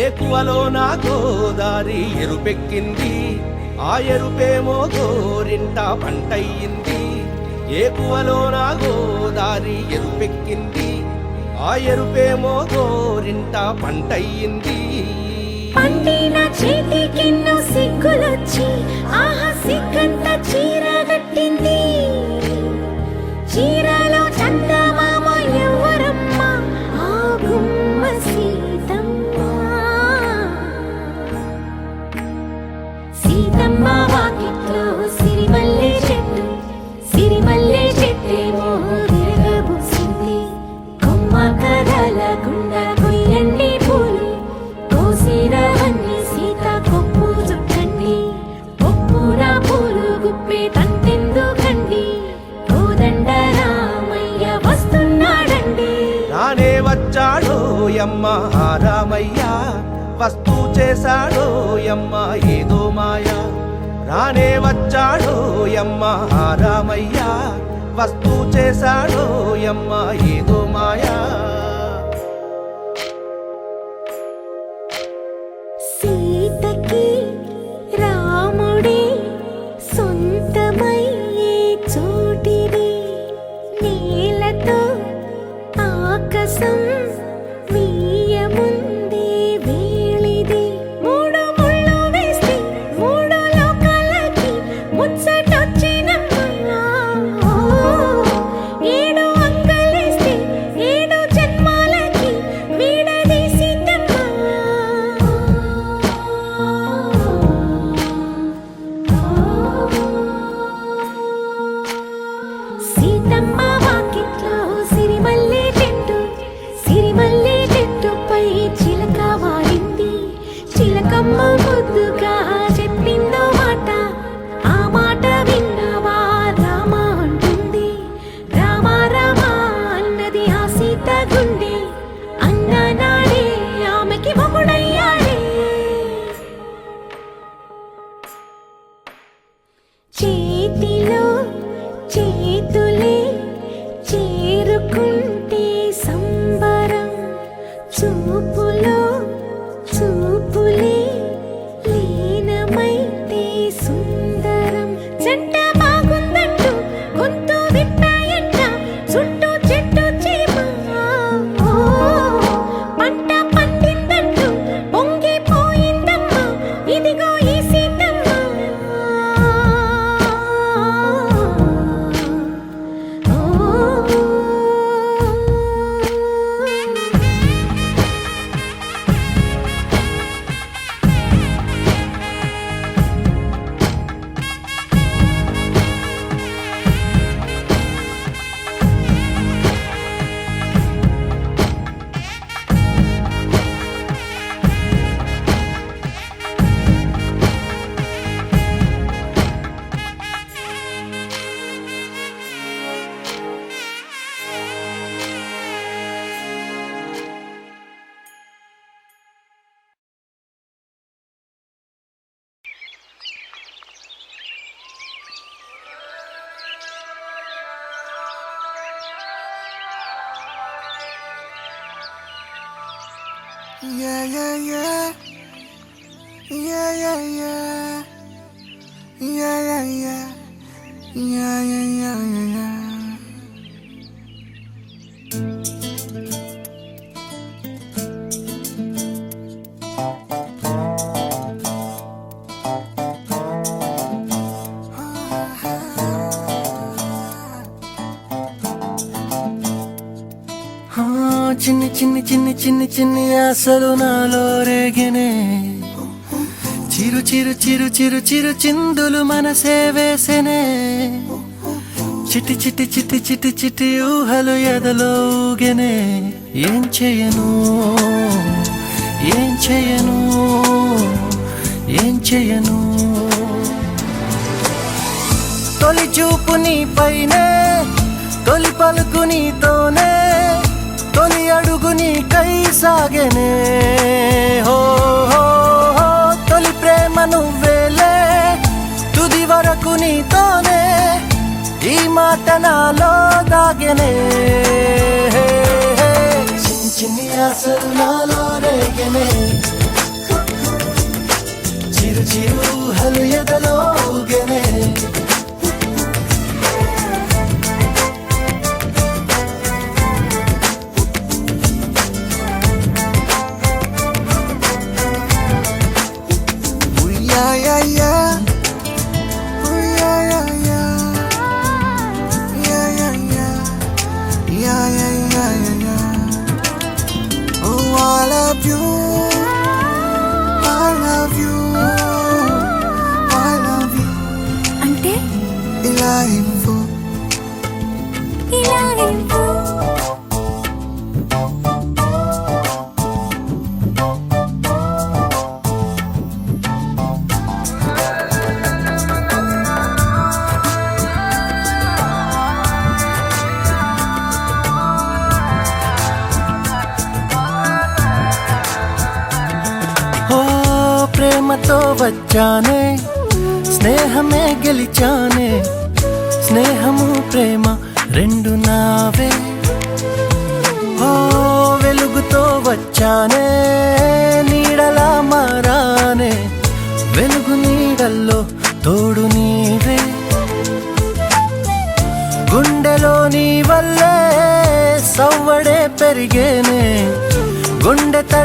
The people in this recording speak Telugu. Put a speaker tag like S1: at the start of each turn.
S1: ఏకువలో నా గోదారి ఎరుపెక్కింది, ఆ ఎరుపేమో గోరింట పంటయ్యింది. ఏకువలో నా గోదారి ఎరుపెక్కింది, ఆ ఎరుపేమో గోరింట పంటయ్యింది.
S2: పండిన చేతికెన్నో సిగ్గులొచ్చి ఆహా సిగ్గంత చీర కట్టింది. చీరలో చందమామ ఎవరమ్మ, ఆ గుమ్మ సీతమ్మ. సీతమ్మ వాకిట్లో సిరిమల్లె చెట్టు, సిరిమల్లె చెట్టేమో విరగబూసింది. కొమ్మ కదలకుండా కొయ్యండి పూలు, కోసిరవన్నీ సీత కొప్పు చుట్టండి. ఒప్పున పూలు గుప్పే తంతెందుకండి, కోదండ రామయ్య వస్తున్నాడండి.
S1: రానే వచ్చాడో యమ్మ ఆ రామయ్య, వస్తూ చేశాడో యమ్మ ఏదో మాయ. రానే వచ్చాడో యమ్మ ఆ రామయ్య, వస్తూ చేశాడో యమ్మ ఏదో మాయా.
S2: సీతకి రాముడే సొంతమయ్యే చోటిది, నేలతో ఆకాశం వీయముందే వేళిది. మూడు ముళ్ళు వేస్తే మూడు లోకాలకి ముచ్చటొచ్చినమ్మా. ఏడు అంగలేస్తే ఏడు జన్మాలకి వీడదీసిద్దమ్మా. సీతమ్మ వాకిట్లో సిరిమల్లె చెట్టు, సిరిమల్లె చెట్టుపై చిలక వాలింది. చిలకమ్మ ముద్దుగా చెప్పిందో మాట, ఆ మాట విన్నవా రామ అంటుంది. రామ రామ అన్నది ఆ సీత గుండె, అన్ననాడే ఆమెకి మొగుడయ్యాడే. చేతిలో చేతులే చేరుకుంటే సంబరం, చూపులో చూపులే లీనమైతే సుందరం. జంట బాగుందంటూ గొంతు విప్పాయంట చుట్టూ చెట్టు చీమ. పంట పండిందంటూ పొంగిపోయిందమ్మా, ఇదిగో ఈ Seethamma.
S3: Yeah, yeah, yeah. Yeah, yeah, yeah. Yeah, yeah, yeah. Yeah, yeah, yeah, yeah, yeah. చిన్ని చిన్ని చిన్ని చిన్ని చిన్ని ఆశలు నాలో రేగినే, చిరు చిరు చిరు చిరు చిరు చిందులు మనసే వేసెనే. చిట్టి చిట్టి చిట్టి చిట్టి చిట్టి ఊహలు ఎదలో ఊగెనే. ఏం చేయను ఏం చేయను ఏం చేయను. తొలి చూపు నీ పైనే, తొలి పలుకు నీతోనే, తొలి అడుగు నీకై సాగెనే. హో హో హో తొలి ప్రేమ నువ్వేలే, తుది వరకు నీతోనే, ఈ మాట నాలో దాగెనే. చిన్ని చిన్ని ఆశలు నాలో రేగెనే.
S4: చిరు చిరు హలు ఎదలో ఊగెనే
S3: Ooh, yeah, yeah, yeah. Ooh, yeah, yeah, yeah. Yeah, yeah, yeah. Yeah, yeah, yeah, yeah, yeah. Oh, I love you. I love you. I love you.
S2: అంటే
S3: ఇలా ఇవ్వు.
S2: ఇలా ఇవ్వు.
S4: ఓ ప్రేమతో వచ్చానే స్నేహమే గెలిచానే స్నేహము ప్రేమ రెండు నావే ఓ వెలుగుతో వచ్చానే నీడలా మారానే వెలుగు నీడల్లో తోడు నీవే గుండెలో నీ వల్లే సవ్వడే పెరిగేనే గుండె తడి